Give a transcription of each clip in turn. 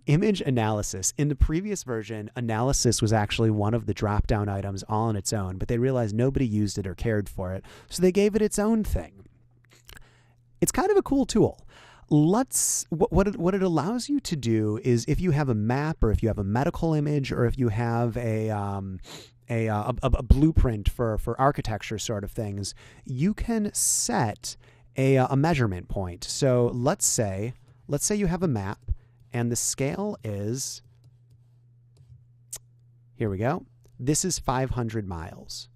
Image analysis. In the previous version, analysis was actually one of the drop-down items all on its own, but they realized nobody used it or cared for it, so they gave it its own thing. It's kind of a cool tool. What it allows you to do is, if you have a map, or if you have a medical image, or if you have a blueprint for architecture sort of things, you can set a measurement point. So let's say you have a map and the scale is, here we go, this is 500 miles.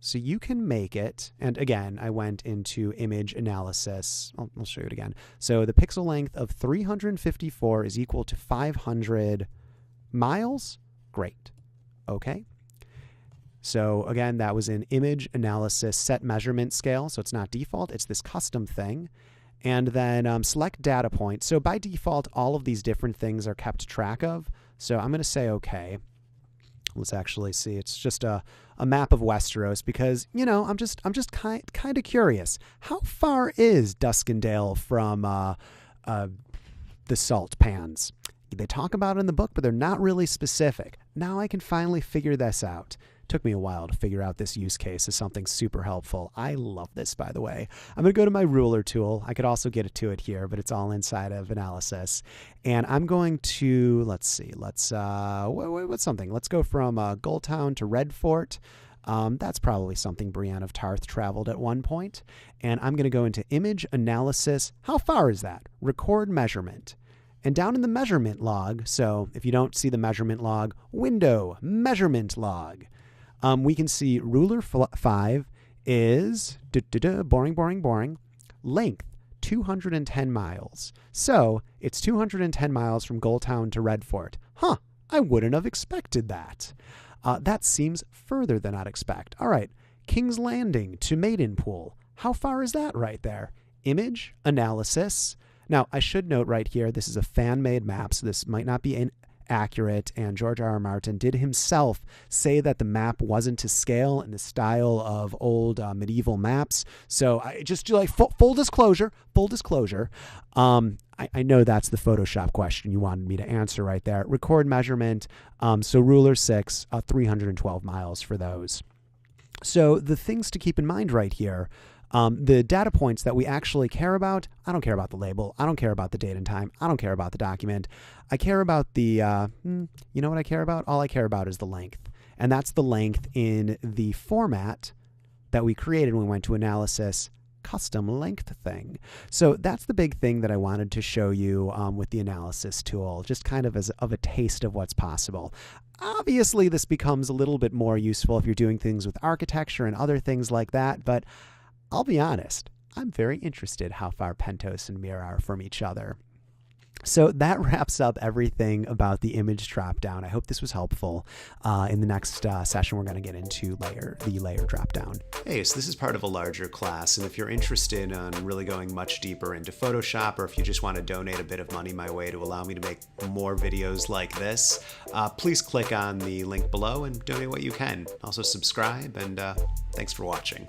So you can make it, and again, I went into image analysis. I'll show you it again. So the pixel length of 354 is equal to 500 miles. Great. Okay. So again, that was in image analysis set measurement scale. So it's not default, it's this custom thing. And then select data point. So by default, all of these different things are kept track of. So I'm going to say okay. Let's actually see. It's just a map of Westeros because, you know, I'm just kind of curious. How far is Duskendale from the salt pans? They talk about it in the book, but they're not really specific. Now I can finally figure this out. Took me a while to figure out this use case as something super helpful. I love this, by the way. I'm going to go to my ruler tool. I could also get to it here, but it's all inside of analysis. And I'm going to, let's see, what's something? Let's go from Goldtown to Redfort. That's probably something Brienne of Tarth traveled at one point. And I'm going to go into image analysis. How far is that? Record measurement. And down in the measurement log, so if you don't see the measurement log, window, measurement log. We can see ruler 5 is, boring, length, 210 miles. So it's 210 miles from Goldtown to Redfort. Huh, I wouldn't have expected that. That seems further than I'd expect. All right, King's Landing to Maidenpool. How far is that right there? Image, analysis. Now, I should note right here, this is a fan-made map, so this might not be accurate, and George R. R. Martin did himself say that the map wasn't to scale in the style of old medieval maps. So I just like full disclosure. I know that's the Photoshop question you wanted me to answer right there. Record measurement. So ruler 6, 312 miles for those. So the things to keep in mind right here. The data points that we actually care about, I don't care about the label. I don't care about the date and time. I don't care about the document. I care about the, you know what I care about? All I care about is the length. And that's the length in the format that we created when we went to analysis, custom length thing. So that's the big thing that I wanted to show you with the analysis tool, just kind of as of a taste of what's possible. Obviously, this becomes a little bit more useful if you're doing things with architecture and other things like that, but I'll be honest, I'm very interested how far Pentos and Mir are from each other. So that wraps up everything about the image dropdown. I hope this was helpful. In the next session, we're going to get into the layer dropdown. Hey, so this is part of a larger class, and if you're interested in really going much deeper into Photoshop, or if you just want to donate a bit of money my way to allow me to make more videos like this, please click on the link below and donate what you can. Also subscribe, and thanks for watching.